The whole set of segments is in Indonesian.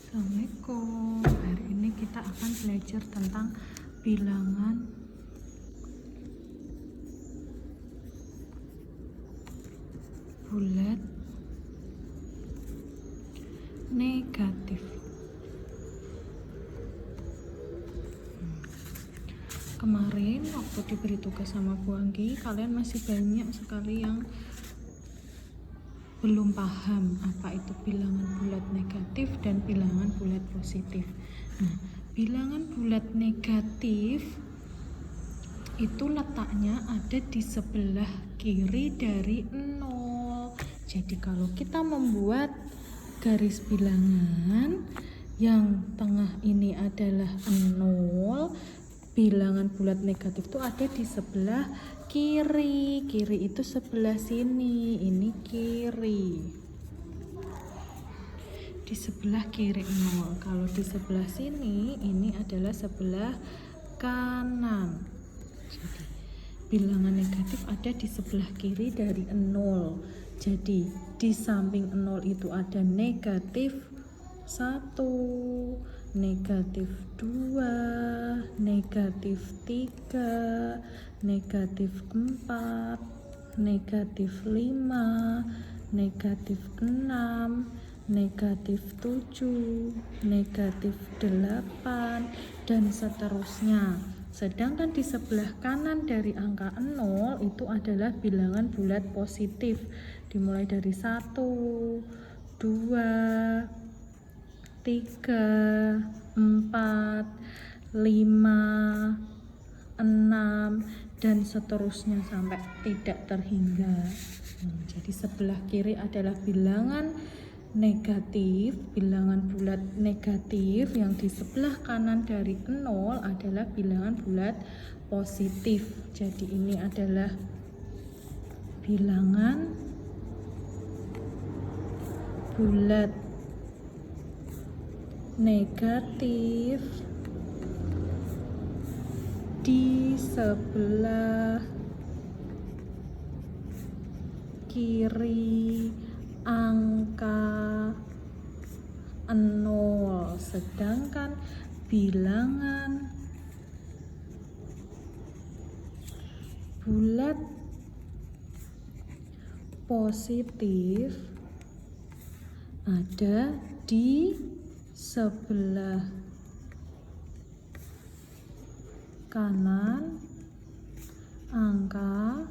Assalamualaikum. Hari ini kita akan belajar tentang bilangan bulat negatif. Kemarin waktu diberi tugas sama Bu Anggi, kalian masih banyak sekali yang belum paham apa itu bilangan bulat negatif dan bilangan bulat positif. Nah, bilangan bulat negatif itu letaknya ada di sebelah kiri dari 0. Jadi kalau kita membuat garis bilangan yang tengah ini adalah 0, bilangan bulat negatif itu ada di sebelah kiri. Kiri itu sebelah sini, ini kiri. Di sebelah kiri 0. Kalau di sebelah sini, ini adalah sebelah kanan. Jadi bilangan negatif ada di sebelah kiri dari 0. Jadi di samping 0 itu ada negatif 1, negatif 2, negatif 3, negatif 4, negatif 5, negatif 6, negatif 7, negatif 8, dan seterusnya. Sedangkan di sebelah kanan dari angka 0 itu adalah bilangan bulat positif. Dimulai dari 1, 2, 3, 4, 5, 6, dan seterusnya sampai tidak terhingga. Jadi sebelah kiri adalah bilangan negatif, bilangan bulat negatif, yang di sebelah kanan dari 0 adalah bilangan bulat positif. Jadi ini adalah bilangan bulat negatif di sebelah kiri angka 0, sedangkan bilangan bulat positif ada di sebelah kanan angka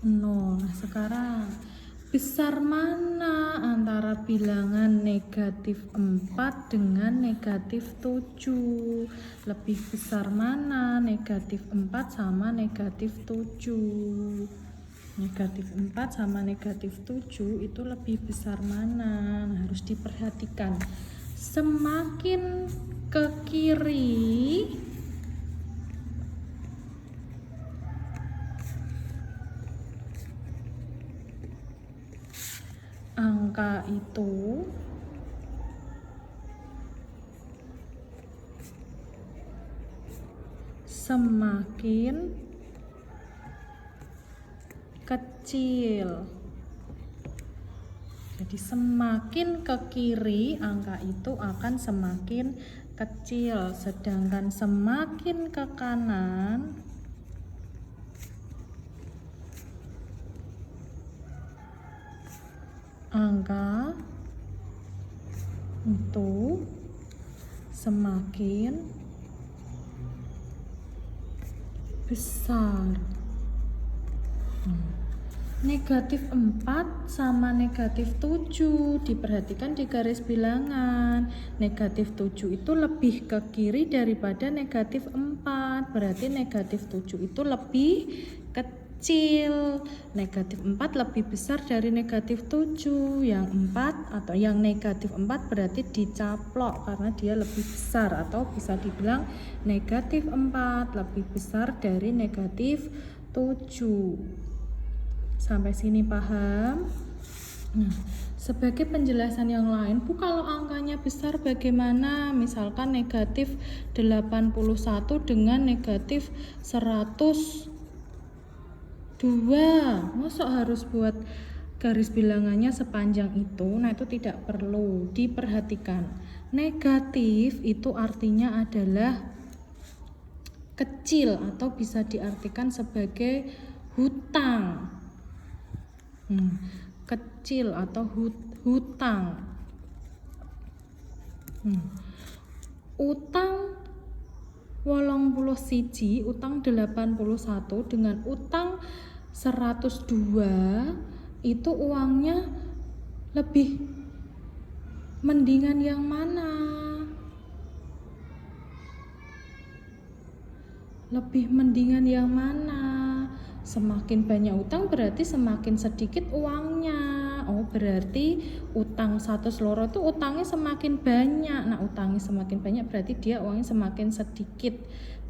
0. Nah, sekarang besar mana antara bilangan negatif 4 dengan negatif 7? Lebih besar mana negatif 4 sama negatif 7? Negatif 4 sama negatif 7 itu lebih besar mana? Nah, harus diperhatikan. Semakin ke kiri angka itu semakin kecil. Jadi semakin ke kiri angka itu akan semakin kecil, sedangkan semakin ke kanan angka itu semakin besar. Negatif 4 sama negatif 7, diperhatikan di garis bilangan. Negatif 7 itu lebih ke kiri daripada negatif 4, berarti negatif 7 itu lebih kecil. Negatif 4 lebih besar dari negatif 7. Yang 4 atau yang negatif 4 berarti dicaplok karena dia lebih besar, atau bisa dibilang negatif 4 lebih besar dari negatif 7. Sampai sini paham? Nah, sebagai penjelasan yang lain, Bu, kalau angkanya besar bagaimana? Misalkan negatif 81 dengan negatif 102. Masa harus buat garis bilangannya sepanjang itu, nah itu tidak perlu diperhatikan. Negatif itu artinya adalah kecil atau bisa diartikan sebagai hutang. Kecil atau hutang. Utang 81, utang 81 dengan utang 102 itu uangnya lebih mendingan yang mana? Lebih mendingan yang mana? Semakin banyak utang berarti semakin sedikit uangnya. Oh, berarti utang 100 loro itu utangnya semakin banyak. Nah, utangnya semakin banyak berarti dia uangnya semakin sedikit.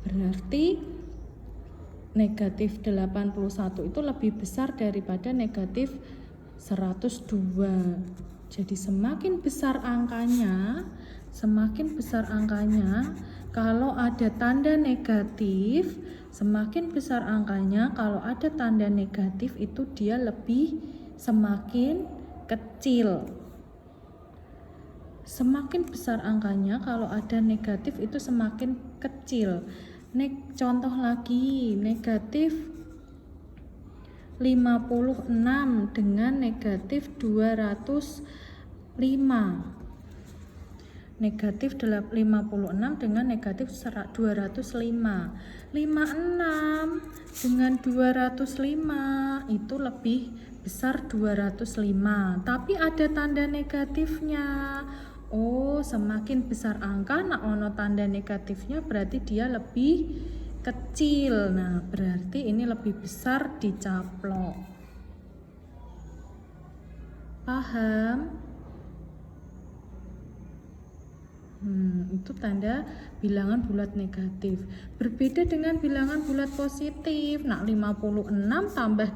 Berarti negatif 81 itu lebih besar daripada negatif 102. Jadi semakin besar angkanya, kalau ada tanda negatif, semakin besar angkanya, kalau ada tanda negatif itu dia semakin kecil. Semakin besar angkanya, kalau ada negatif itu semakin kecil. Contoh lagi, negatif 56 dengan negatif 205. Negatif 56 dengan negatif 205. 56 dengan 205 itu lebih besar 205, tapi ada tanda negatifnya. Oh, semakin besar angka, nah ono tanda negatifnya berarti dia lebih kecil. Nah, berarti ini lebih besar dicaplok. Paham? Itu tanda bilangan bulat negatif. Berbeda dengan bilangan bulat positif. Nah, 56 tambah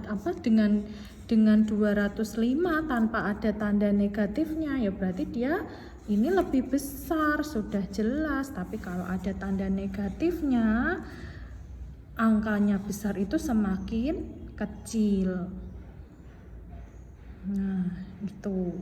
dengan 205 tanpa ada tanda negatifnya, ya berarti dia ini lebih besar, sudah jelas. Tapi kalau ada tanda negatifnya, angkanya besar itu semakin kecil. Nah, itu.